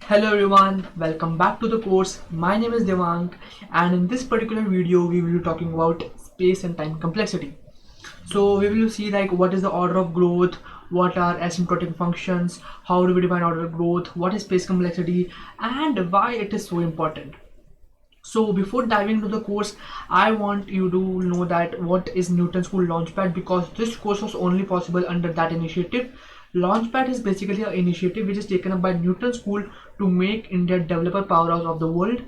Hello everyone, welcome back to the course. My name is Devang, and in this particular video we will be talking about space and time complexity. So we will see like what is the order of growth, what are asymptotic functions, how do we define order of growth, what is space complexity, and why it is so important. So before diving into the course, I want you to know that what is Newton School Launchpad, because this course was only possible under that initiative. Launchpad is basically an initiative which is taken up by Newton School to make India developer powerhouse of the world.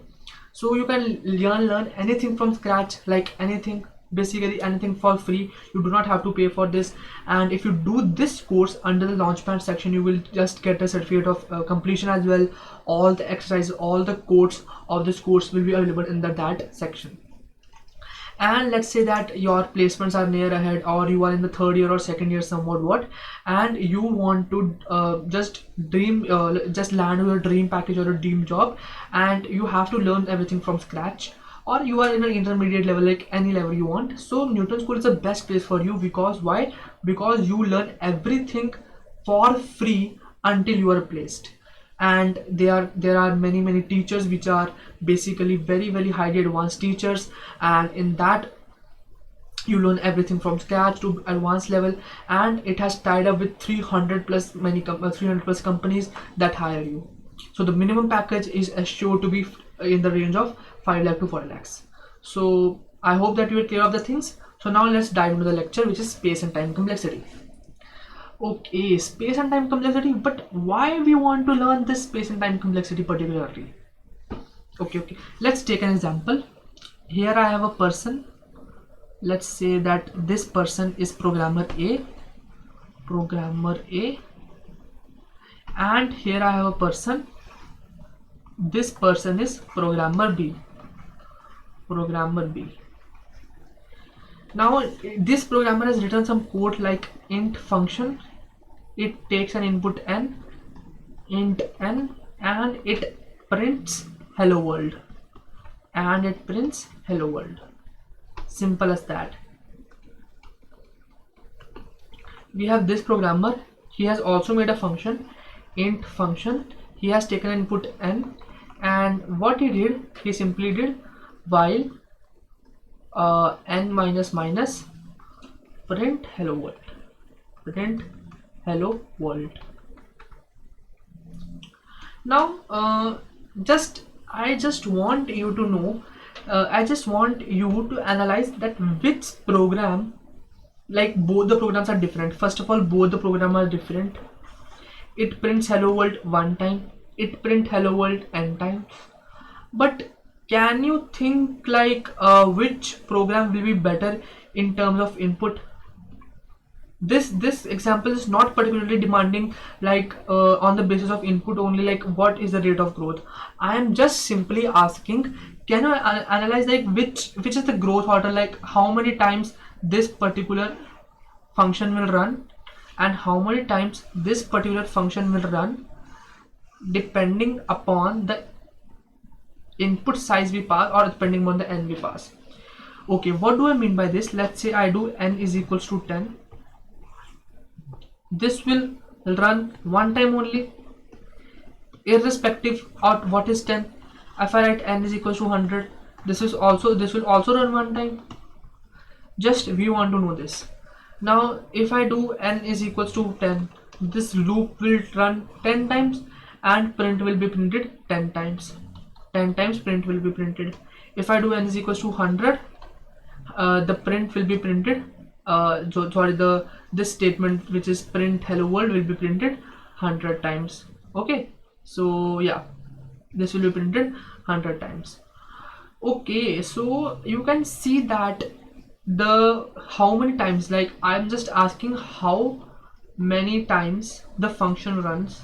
So you can learn anything from scratch, like anything, basically anything for free. You do not have to pay for this, and if you do this course under the Launchpad section, you will just get a certificate of completion as well. All the exercises, all the codes of this course will be available in that section. And let's say that your placements are near ahead, or you are in the third year or second year somewhat what, and you want to just land your dream package or a dream job, and you have to learn everything from scratch, or you are in an intermediate level, like any level you want. So Newton School is the best place for you. Because why? Because you learn everything for free until you are placed. And there are many teachers which are basically very highly advanced teachers, and in that you learn everything from scratch to advanced level. And it has tied up with 300 plus 300 plus companies that hire you. So the minimum package is assured to be in the range of 5 lakh to 4 lakhs. So I hope that you are clear of the things. So now let's dive into the lecture, which is space and time complexity. Okay, space and time complexity, but why we want to learn this space and time complexity particularly? Okay, let's take an example. Here I have a person. Let's say that this person is programmer A, and here I have a person. This person is programmer B. Now this programmer has written some code like int function. It takes an input n, int n, and it prints hello world. Simple as that. We have this programmer. He has also made a function, int function. He has taken an input n, and what he did, he simply did while n minus minus print hello world. Now I just want you to know, I just want you to analyze that which program, like both the programs are different. First of all, both the programs are different. It prints hello world one time, it print hello world n times. But can you think like which program will be better in terms of input? This example is not particularly demanding like on the basis of input only, like what is the rate of growth. I am just simply asking, can you analyze like which is the growth order, like how many times this particular function will run and how many times this particular function will run, depending upon the input size we pass or depending on the n we pass. Okay, what do I mean by this? Let's say I do n is equals to 10. This will run one time only, irrespective of what is 10. If I write n is equals to 100, this will also run one time. Just we want to know this. Now if I do n is equals to 10, this loop will run 10 times and print will be printed 10 times. 10 times print will be printed. If I do n is equals to 100, the print will be printed. This statement, which is print hello world, will be printed 100 times. Okay, so yeah, this will be printed 100 times. Okay, so you can see that the how many times, like I'm just asking how many times the function runs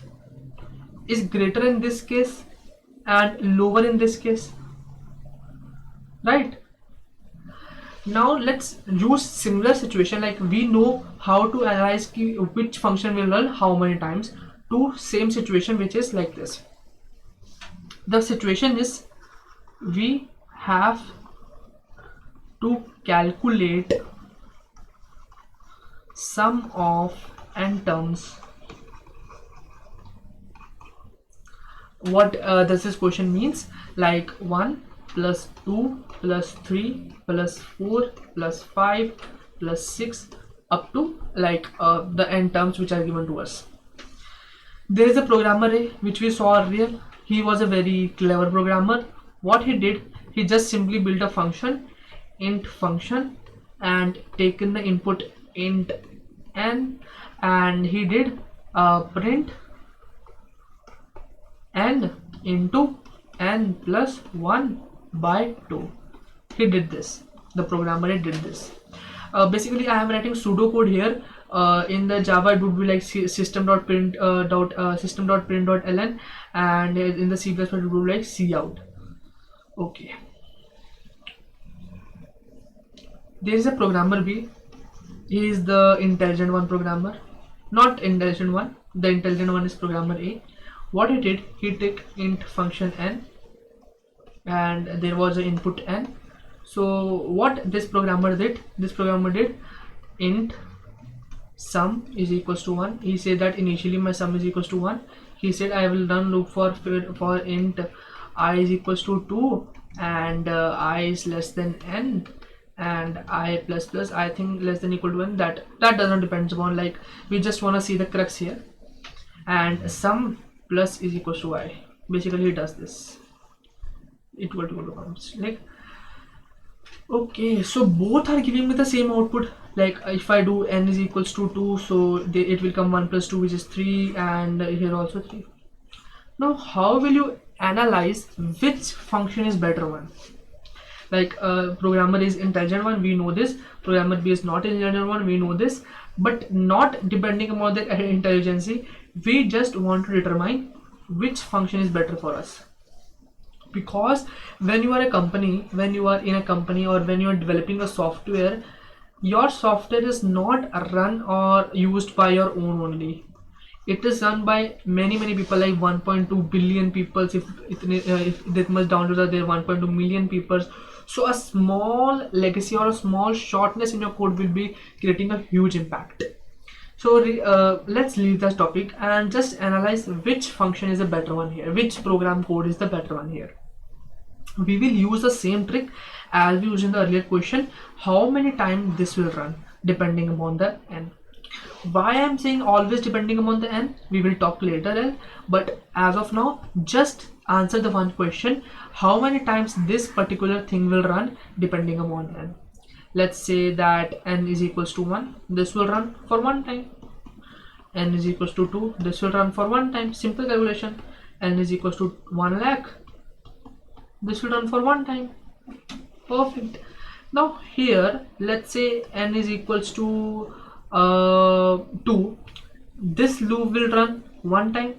is greater in this case and lower in this case, right? Now let's use similar situation, like we know how to analyze which function will run how many times, to same situation, which is like this. The situation is we have to calculate sum of n terms. what does this question means, like 1 plus 2 plus 3 plus 4 plus 5 plus 6 up to like the n terms which are given to us. There is a programmer A which we saw earlier. He was a very clever programmer. What he did, he just simply built a function, int function, and taken the input int n, and he did print n into n plus 1 by 2. He did this. The programmer did this. Basically, I am writing pseudocode here. In the Java, it would be like system.print.ln, and in the C++, it would be like cout. Okay. There is a programmer B. He is the intelligent one programmer. Not intelligent one. The intelligent one is programmer A. What he did, he took int function n, and there was an input n. So what this programmer did, int sum is equals to 1. He said that initially my sum is equals to 1. He said I will run loop for int I is equals to 2 and I is less than n and I plus plus I think less than equal to n. That doesn't depend upon, like, we just want to see the crux here. And sum plus is equals to I. Basically, it does this. Equal to comes like, okay, so both are giving me the same output. Like if I do n is equals to 2, so it will come 1 plus 2, which is 3, and here also 3. Now how will you analyze which function is better one? Like programmer is intelligent one, we know this. Programmer B is not intelligent one, we know this. But not depending upon the intelligence, we just want to determine which function is better for us. Because when you are in a company or when you are developing a software, your software is not run or used by your own only. It is run by many people, like 1.2 billion people. If that much downloads are there, 1.2 million people. So a small legacy or a small shortness in your code will be creating a huge impact. So let's leave this topic and just analyze which function is the better one here, which program code is the better one here. We will use the same trick as we used in the earlier question. How many times this will run depending upon the n. Why I am saying always depending upon the n, we will talk later, but as of now just answer the one question: how many times this particular thing will run depending upon n. Let's say that n is equals to 1, this will run for 1 time. N is equals to 2, this will run for 1 time. Simple calculation. N is equals to 1 lakh, this will run for 1 time. Perfect. Now here let's say n is equals to 2. This loop will run 1 time,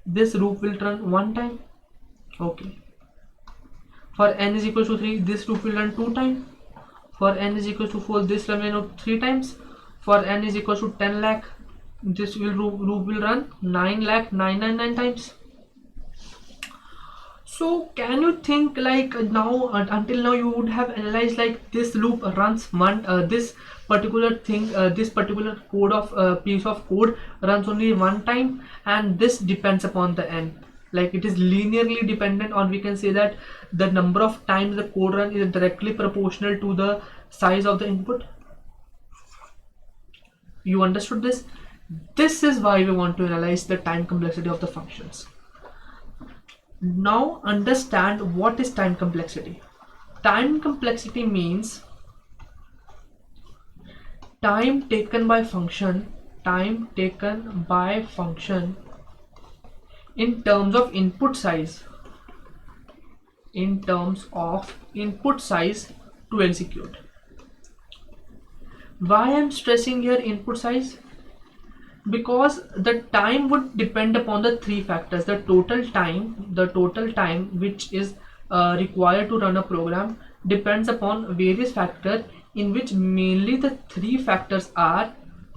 this loop will run 1 time. Okay. For n is equals to 3, this loop will run 2 times. For n is equals to 4, this will run 3 times. For n is equals to 10 lakh, this loop will run 9,999 times. So can you think, like, now until now you would have analyzed like this loop runs this particular thing, this particular code of piece of code runs only 1 time, and this depends upon the n. Like it is linearly dependent on, we can say that the number of times the code run is directly proportional to the size of the input. You understood this? This is why we want to analyze the time complexity of the functions. Now understand what is time complexity. Time complexity means time taken by function in terms of input size, to execute. Why I am stressing here input size? Because the time would depend upon the 3 factors. The total time which is required to run a program depends upon various factors, in which mainly the 3 factors are: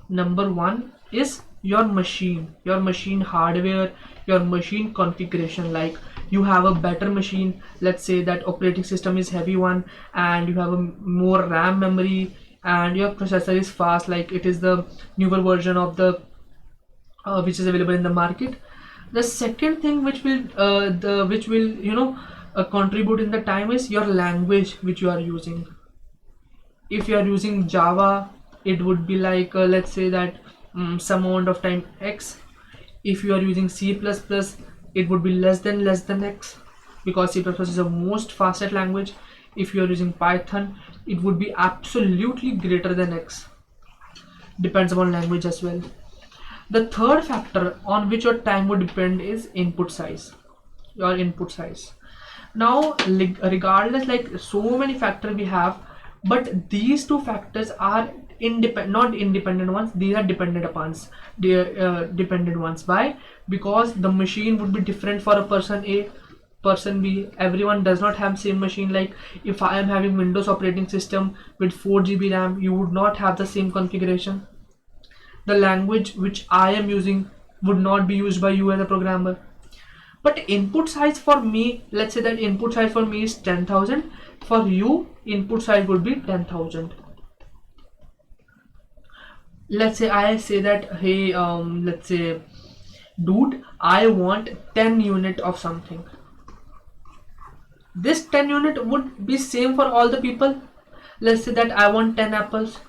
number 1 is your machine hardware, your machine configuration. Like you have a better machine, let's say that operating system is heavy one, and you have a more RAM memory, and your processor is fast, like it is the newer version of the which is available in the market. The second thing which will contribute in the time is your language which you are using. If you are using Java, it would be like let's say that some amount of time X. If you are using C++, it would be less than X, because C++ is the most fastest language. If you are using Python, it would be absolutely greater than X. Depends upon language as well. The third factor on which your time would depend is input size. Your input size. Now, regardless, like so many factors we have, but these two factors are not independent ones. These are dependent ones. They are dependent ones. Why? Because the machine would be different for a person A, person B. Everyone does not have same machine. Like if I am having Windows operating system with 4 GB RAM, you would not have the same configuration. The language which I am using would not be used by you as a programmer. But input size for me, let's say that input size for me is 10,000. For you, input size would be 10,000. Let's say I say that, hey, let's say, dude, I want 10 unit of something. This 10 unit would be same for all the people. Let's say that I want 10 apples.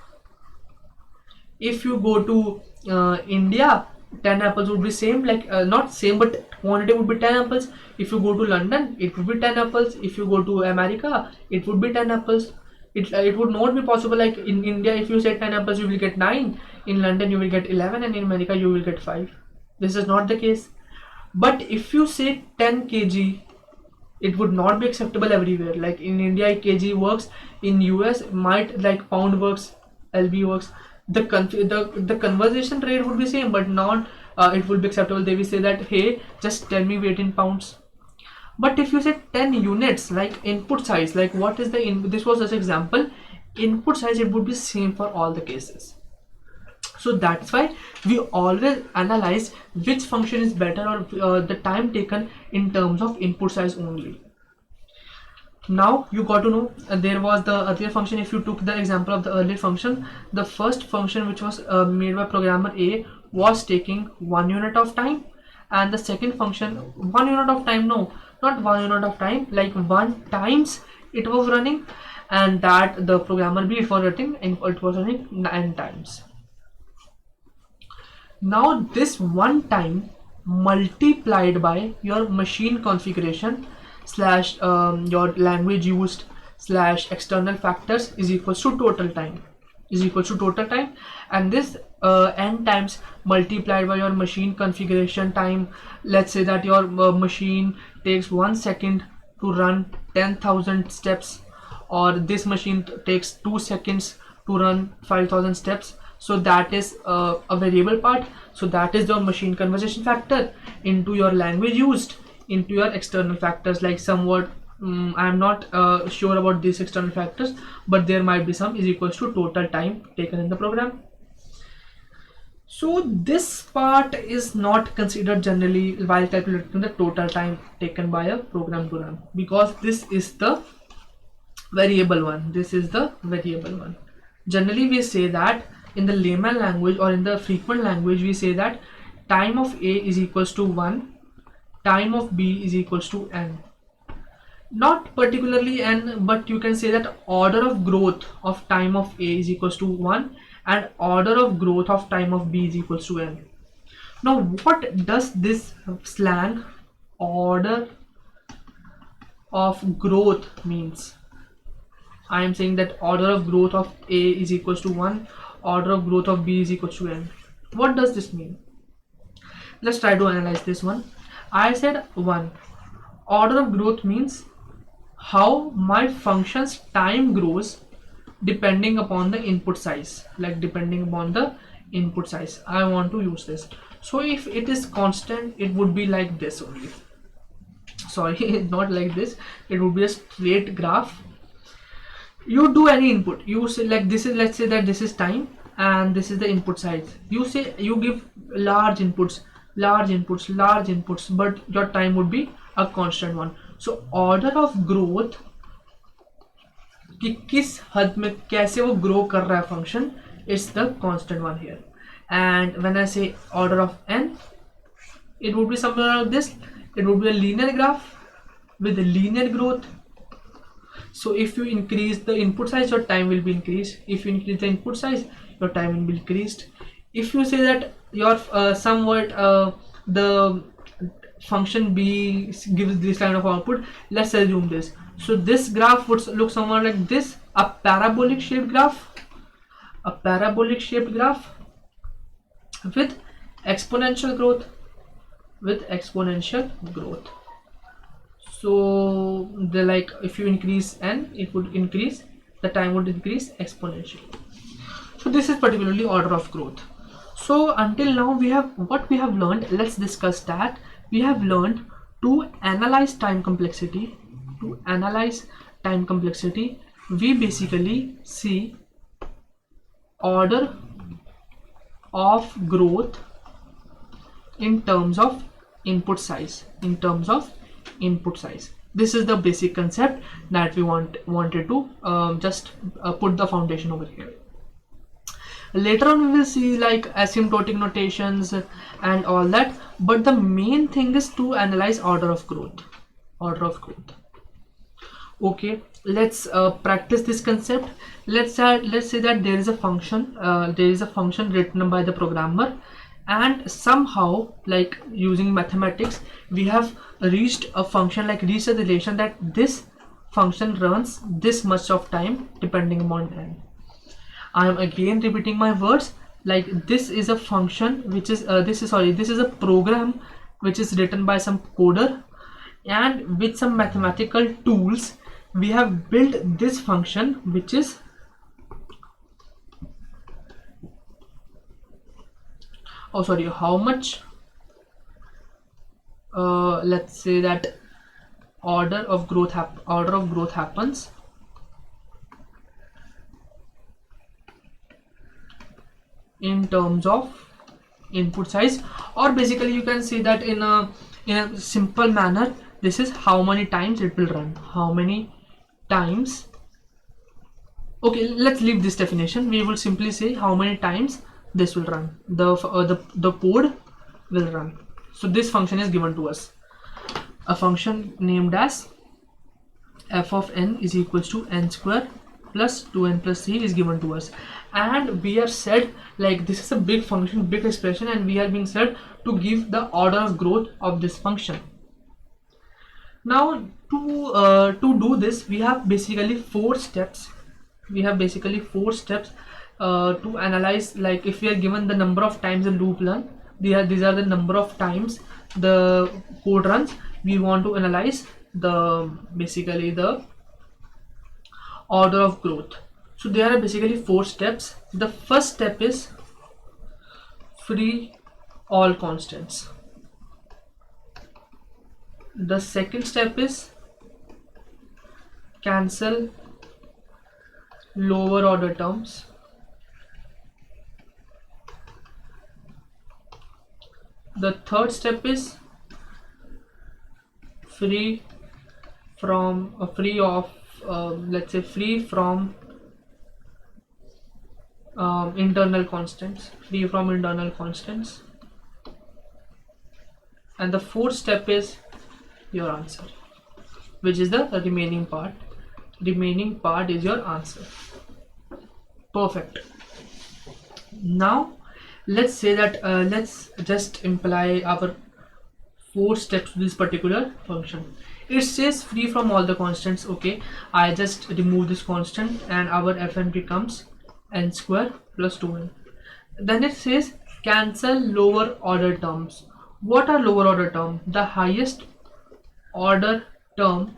If you go to India, 10 apples would be same, like not same, but quantity would be 10 apples. If you go to London, it would be 10 apples. If you go to America, it would be 10 apples. It would not be possible like in India, if you say 10 apples, you will get 9. In London, you will get 11, and in America, you will get 5. This is not the case. But if you say 10 kg, it would not be acceptable everywhere. Like in India, kg works. In US, might like pound works, LB works. The conversation rate would be same, but not it would be acceptable. They will say that, hey, just tell me weight in pounds. But if you say 10 units, like input size, like what is the this was just example, input size, it would be same for all the cases. So that's why we always analyze which function is better, or the time taken in terms of input size only. Now you got to know there was the earlier function. If you took the example of the earlier function, the first function which was made by programmer A was taking 1 unit of time, and the second function 1 unit of time, no, not 1 unit of time, like 1 times it was running, and that the programmer B for running, and it was running 9 times. Now this 1 time multiplied by your machine configuration slash your language used slash external factors is equals to total time, and this n times multiplied by your machine configuration time. Let's say that your machine takes 1 second to run 10,000 steps, or this machine takes 2 seconds to run 5,000 steps. So that is a variable part. So that is the machine conversation factor into your language used, into your external factors. Like somewhat I'm not sure about these external factors, but there might be some, is equals to total time taken in the program. So this part is not considered generally while calculating the total time taken by a program to run, because this is the variable one. Generally we say that in the layman language, or in the frequent language, we say that time of A is equals to 1, time of B is equals to n. Not particularly n, but you can say that order of growth of time of A is equals to 1, and order of growth of time of B is equals to n. Now what does this slang order of growth means? I am saying that order of growth of A is equals to 1, order of growth of B is equals to n. What does this mean? Let's try to analyze this one. I said 1. Order of growth means how my function's time grows depending upon the input size. Like depending upon the input size, I want to use this. So if it is constant, it would be like this only. Sorry, not like this. It would be a straight graph. You do any input, you say like this is, let's say that this is time and this is the input size. You say you give large inputs, but your time would be a constant one. So order of growth कि किस हद में कैसे वो grow कर रहा है function, it's the constant one here. And when I say order of n, it would be something like this. It would be a linear graph with a linear growth. So if you increase the input size, your time will be increased. If you increase the input size, your time will be increased. If you say that your somewhat the function b gives this kind of output, let's assume this. So this graph would look somewhat like this, a parabolic shaped graph with exponential growth. So the like if you increase n, it would increase, the time would increase exponentially. So this is particularly order of growth. So until now we have learned. Let's discuss that. We have learned to analyze time complexity. We basically see order of growth in terms of input size. This is the basic concept that we wanted to just put the foundation over here. Later on we will see like asymptotic notations and all that, but the main thing is to analyze order of growth. Okay, let's practice this concept. Let's say that there is a function written by the programmer, and somehow, like using mathematics, we have reached a relation that this function runs this much of time depending upon n. I am again repeating my words. Like this is a function which is this is a program which is written by some coder, and with some mathematical tools we have built this function which is how much let's say that order of growth happens in terms of input size, or basically you can say that in a simple manner, this is how many times it will run. Okay, let's leave this definition. We will simply say how many times this will run, the code will run. So this function is given to us, a function named as f of n is equals to n square plus 2n plus 3 is given to us, and we are said like this is a big function, big expression, and we are being said to give the order of growth of this function. Now to do this, we have basically four steps. To analyze, like if we are given the number of times the loop run, these are the number of times the code runs. We want to analyze the order of growth. So there are basically four steps. The first step is free all constants. The second step is cancel lower order terms. The third step is free from internal constants. And the fourth step is your answer, which is the remaining part. Remaining part is your answer. Perfect. Now let's say that let's just imply our four steps to this particular function. It says free from all the constants. Okay, I just remove this constant and our fn becomes n square plus 2n. Then it says cancel lower order terms. What are lower order term? The highest order term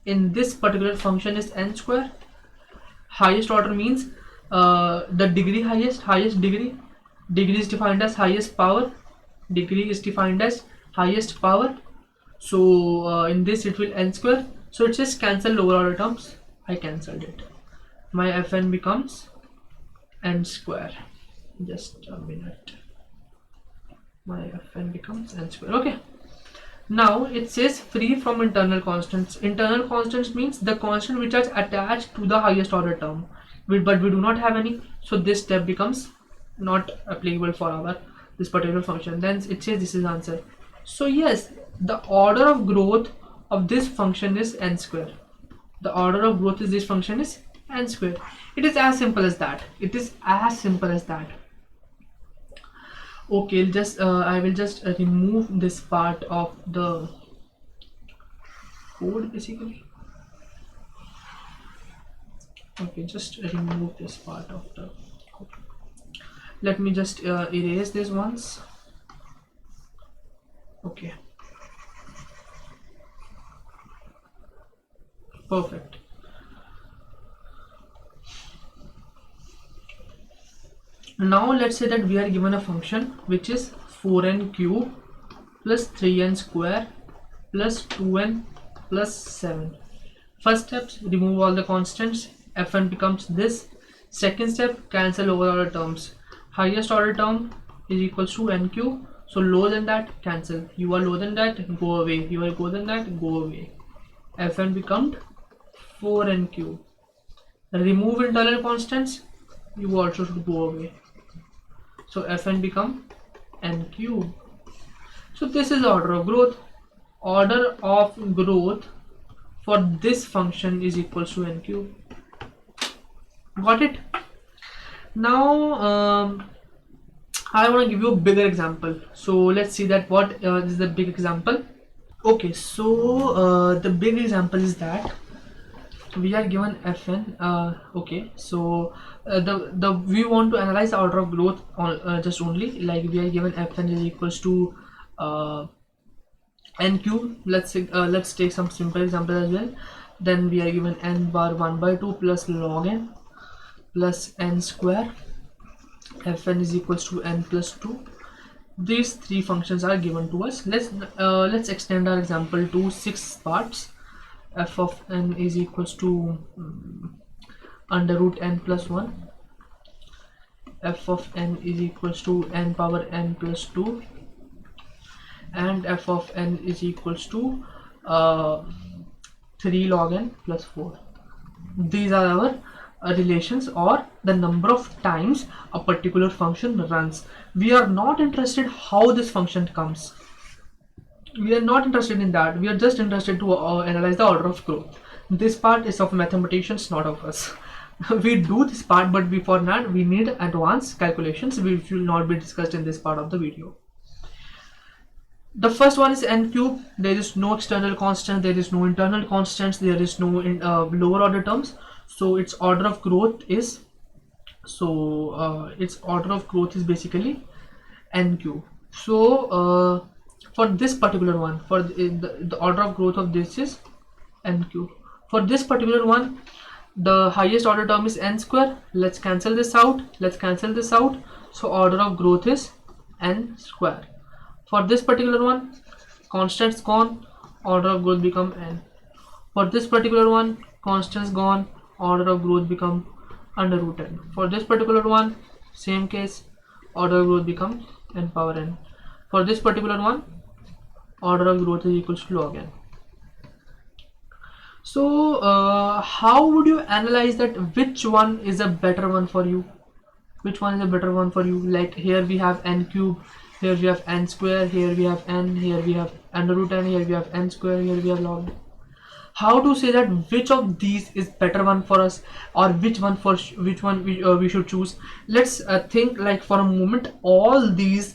in this particular function is n square. Highest order means the degree highest degree. Degree is defined as highest power. So in this it will n square. So it says cancel lower order terms. I cancelled it. My fn becomes n square. Just a minute. My fn becomes n square. Okay. Now it says free from internal constants. Internal constants means the constant which is attached to the highest order term, but we do not have any. So this step becomes not applicable for this particular function. Then it says this is answer. So yes, the order of growth of this function is n square. The order of growth is this function is n square. It is as simple as that. It is as simple as that. Okay, just I will just remove this part of the code basically. Okay, just remove this part of the code. Let me just erase this once. Okay, perfect. Now let's say that we are given a function which is 4n cube plus 3n square plus 2n plus 7. First step, remove all the constants. Fn becomes this. Second step, cancel over all the terms. Highest order term is equals to n cube. So lower than that, cancel. You are lower than that, go away. You are lower than that, go away. Fn becomes 4n cube. Remove internal constants. You also should go away. So Fn become n cube. So this is order of growth. Order of growth for this function is equals to n cube. Got it? Now I want to give you a bigger example. So let's see that what is the big example. Okay, so the big example is that we are given Fn. Okay, so the we want to analyze the order of growth on just only like we are given Fn is equals to n cube. Let's take some simple example as well. Then we are given n bar 1 by 2 plus log n plus n square. Fn is equals to n plus 2. These three functions are given to us. Let's extend our example to 6 parts. F of n is equals to under root n plus 1. F of n is equals to n power n plus 2. And f of n is equals to 3 log n plus 4. These are our relations or the number of times a particular function runs. We are not interested how this function comes. We are not interested in that. We are just interested to analyze the order of growth. This part is of mathematicians, not of us. We do this part, but before that we need advanced calculations which will not be discussed in this part of the video. The first one is n cube. There is no external constant, there is no internal constants, there is no lower order terms. So its order of growth is basically n cube. So for this particular one, for the order of growth of this is n cube. For this particular one, the highest order term is n square. Let's cancel this out. So order of growth is n square. For this particular one, constants gone, order of growth become n. For this particular one, constants gone, order of growth become under root n. For this particular one, same case, order of growth becomes n power n. For this particular one, order of growth is equals to log n. So how would you analyze that which one is a better one for you? Which one is a better one for you? Like here we have n cube, here we have n square, here we have n, here we have under root n, here we have n square, here we have log n. How to say that which of these is better one for us, or which one we should choose? Let's think like for a moment all these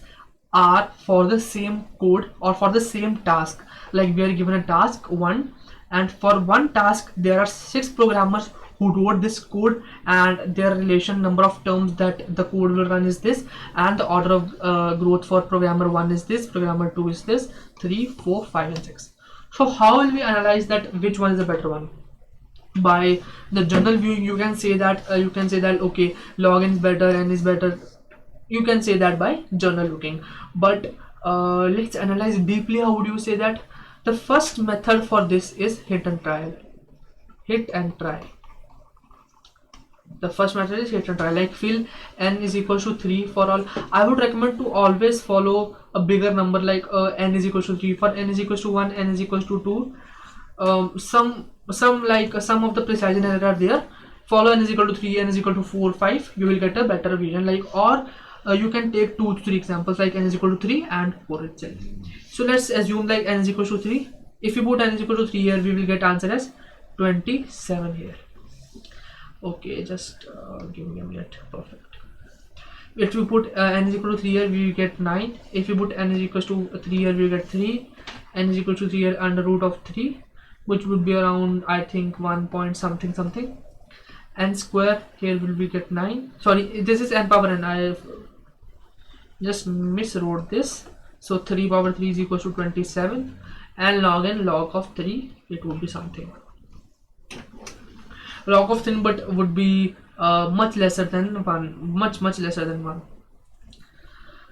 are for the same code or for the same task. Like we are given a task 1, and for one task there are 6 programmers who wrote this code, and their relation number of terms that the code will run is this, and the order of growth for programmer 1 is this, programmer 2 is this, 3, 4, 5 and 6. So how will we analyze that which one is the better one? By the general view, you can say that okay, log n is better, n is better. You can say that by general looking, but let's analyze deeply. How would you say that? The first method for this is hit and try. The first method is hit and try. Like fill n is equals to 3 for all. I would recommend to always follow a bigger number, like n is equals to 3. For n is equals to 1, n is equals to 2. Some of the precision error are there. Follow n is equal to 3, n is equal to 4, 5. You will get a better vision. Like, or you can take 2 to 3 examples like n is equal to 3 and 4 itself. So let's assume like n is equal to 3. If you put n is equal to 3 here, we will get answer as 27 here. Okay, just give me a minute. Perfect. If you put n is equal to 3 here, we will get 9. If you put n is equal to 3 here, we will get 3. N is equal to 3 here under root of 3, which would be around, I think, 1 point something something. N square here will be get 9. Sorry, this is n power n. I just miswrote this. So 3 power 3 is equal to 27, and log n log of 3, it would be something. Log of 3 but would be much lesser than 1, much lesser than 1.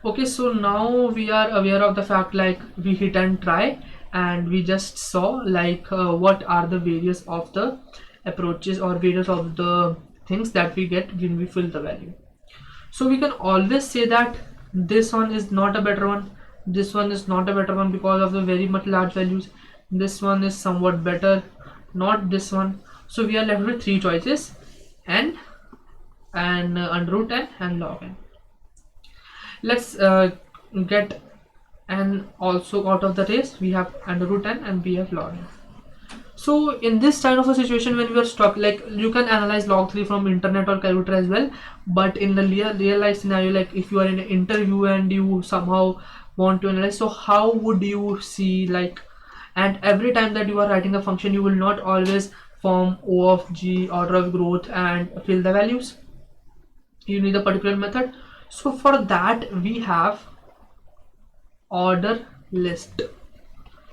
Okay, so now we are aware of the fact like we hit and try, and we just saw like what are the various of the approaches or various of the things that we get when we fill the value. So we can always say that this one is not a better one, this one is not a better one because of the very much large values, this one is somewhat better, not this one. So we are left with 3 choices, n and under root n and log n. Let's get n also out of the race. We have under root n and we have log n. So in this kind of a situation when we are stuck, like you can analyze log 3 from internet or calculator as well, but in the real life scenario, like if you are in an interview and you somehow want to analyze, so how would you see like, and every time that you are writing a function, you will not always form O of G, order of growth, and fill the values. You need a particular method. So for that we have order list.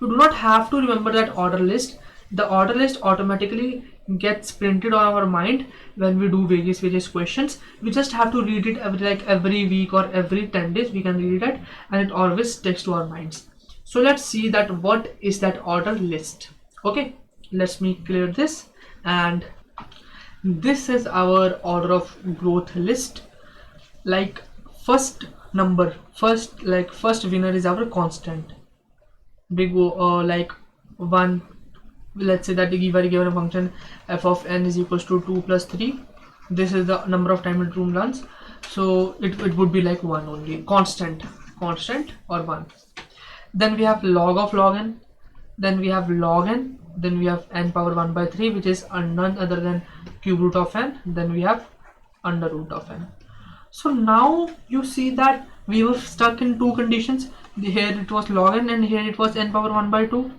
You do not have to remember that order list. The order list automatically gets printed on our mind when we do various questions. We just have to read it every week or every 10 days. We can read it and it always sticks to our minds. So let's see that what is that order list. Okay, let me clear this, and this is our order of growth list. Like first winner is our constant. Big like 1. Let's say that we are given a function f of n is equals to 2 plus 3. This is the number of time it room runs. So it would be like 1 only, constant or 1. Then we have log of log n, then we have log n, then we have n power 1 by 3, which is none other than cube root of n, then we have under root of n. So now you see that we were stuck in 2 conditions. Here it was log n and here it was n power 1 by 2.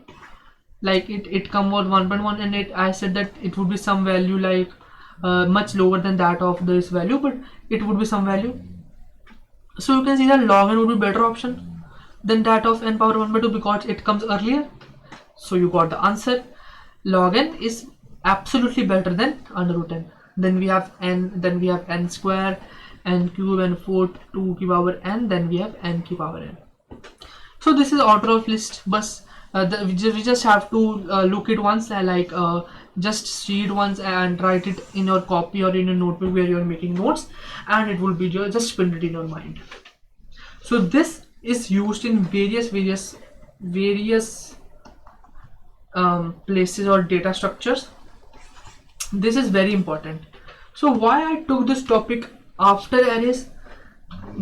Like it come out 1.1, and I said that it would be some value like much lower than that of this value, but it would be some value. So you can see that log n would be better option than that of n power 1 by 2 because it comes earlier. So you got the answer. Log n is absolutely better than under root n. Then we have n, then we have n square, n cube, and 4 2 की power n, then we have n की power n. So this is order of list. Bus we just have to look it once, like just see it once and write it in your copy or in a notebook where you are making notes, and it will be just print it in your mind. So this is used in various places or data structures. This is very important. So why I took this topic after arrays?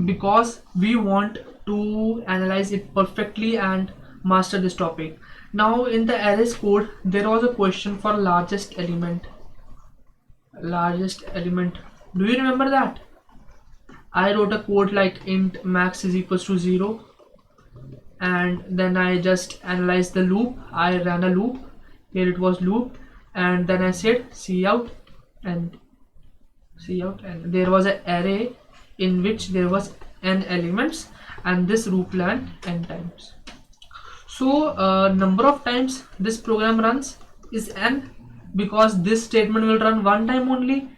Because we want to analyze it perfectly and master this topic. Now in the arrays code there was a question for largest element. Do you remember that? I wrote a code like int max is equals to 0, and then I just analyzed the loop. I ran a loop. Here it was loop, and then I said cout, and there was an array in which there was n elements, and this loop ran n times. So number of times this program runs is n, because this statement will run 1 time only.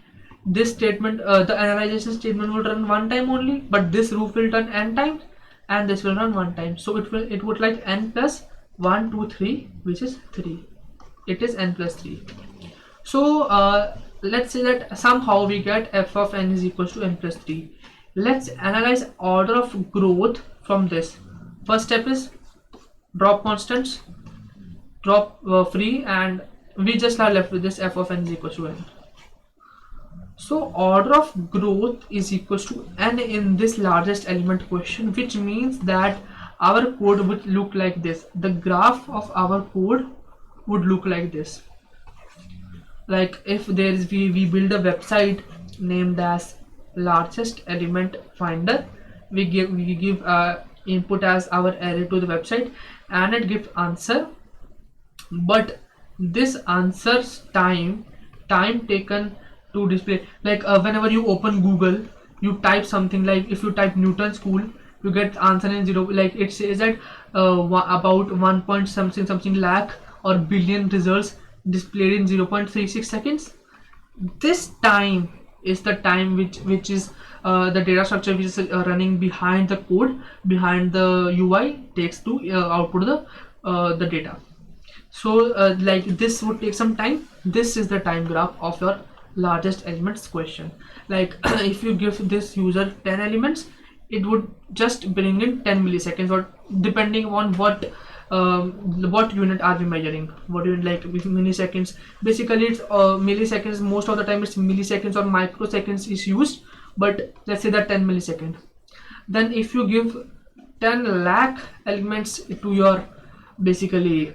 This statement, the analyzation statement will run 1 time only, but this loop will run n times, and this will run 1 time. So it would like n plus 1 2 3, which is 3. It is n plus 3. So let's say that somehow we get f of n is equals to n plus 3. Let's analyze order of growth from this. First step is drop constants, drop free, and we just are left with this f of n is equals to n. So order of growth is equals to n in this largest element question, which means that our code would look like this. The graph of our code would look like this. Like if there is we build a website named as largest element finder, we give input as our array to the website, and it gives answer, but this answers time taken to display. Like whenever you open Google, you type something, like if you type Newton school, you get answer in 0, like it says that about 1 point something lakh or billion results displayed in 0.36 seconds. This time is the time which is the data structure which is running behind the code, behind the UI, takes to output the data. So like this would take some time. This is the time graph of your largest elements question. Like if you give this user 10 elements, it would just bring in 10 milliseconds, or depending on what unit are we measuring, what unit, like with milliseconds. Basically it's milliseconds, most of the time it's milliseconds or microseconds is used, but let's say that 10 millisecond. Then if you give 10 lakh elements to your basically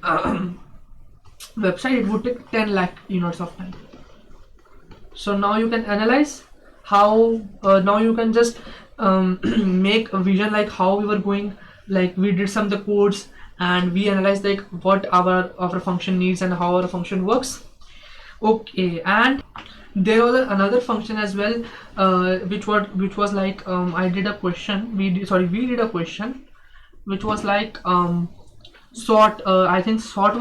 website, it would take 10 lakh units of time. So now you can analyze how now you can just make a vision like how we were going, like we did some of the codes and we analyzed like what our function needs and how our function works. Okay, and there was another function as well, which was like I did a question, we did a question which was like sort I think sort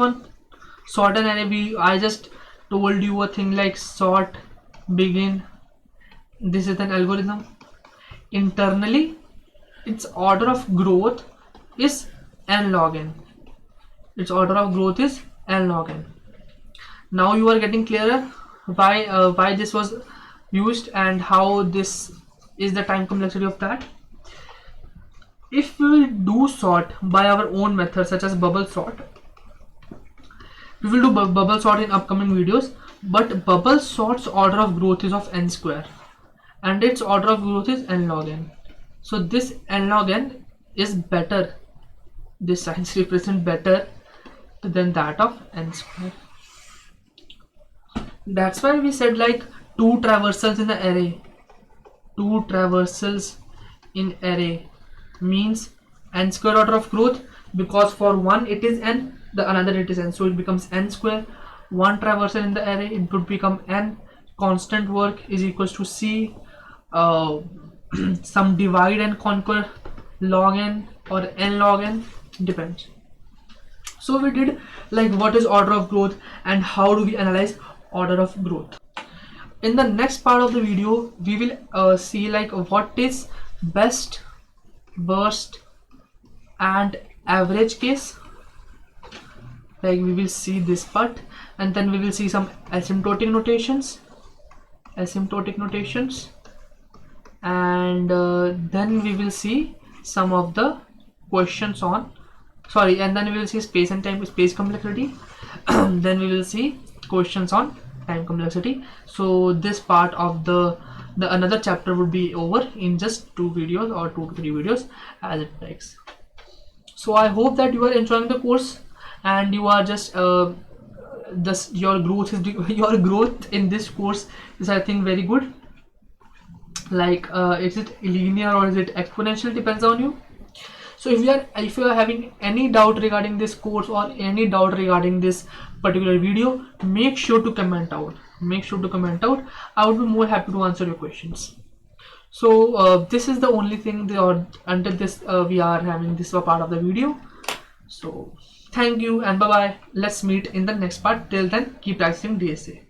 an array. I just told you a thing like sort begin. This is an algorithm. Internally its order of growth is n log n. Its order of growth is n log n. Now you are getting clearer why this was used and how this is the time complexity of that. If we do sort by our own method such as bubble sort, we will do bubble sort in upcoming videos, but bubble sort's order of growth is of n square and its order of growth is n log n. So this n log n is better, this signs represent better than that of n square. That's why we said like 2 traversals in the array, 2 traversals in array means n square order of growth, because for one it is n, the another it is n, so it becomes n square. 1 traversal in the array, it would become n. Constant work is equals to c some divide and conquer log n or n log n, depends. So we did like what is order of growth and how do we analyze order of growth. In the next part of the video we will see like what is best, worst and average case. Like we will see this part, and then we will see some asymptotic notations, and then we will see some of the questions on and then we will see space and time, space complexity then we will see questions on time complexity. So this part of the another chapter would be over in just 2 videos or 2 to 3 videos as it takes. So I hope that you are enjoying the course and you are just your growth in this course is, I think, very good. Like is it linear or is it exponential, depends on you. So if you are having any doubt regarding this course or any doubt regarding this particular video, make sure to comment out. I would be more happy to answer your questions. So this is the only thing until this we are having this part of the video. So thank you and bye bye. Let's meet in the next part. Till then, keep practicing DSA.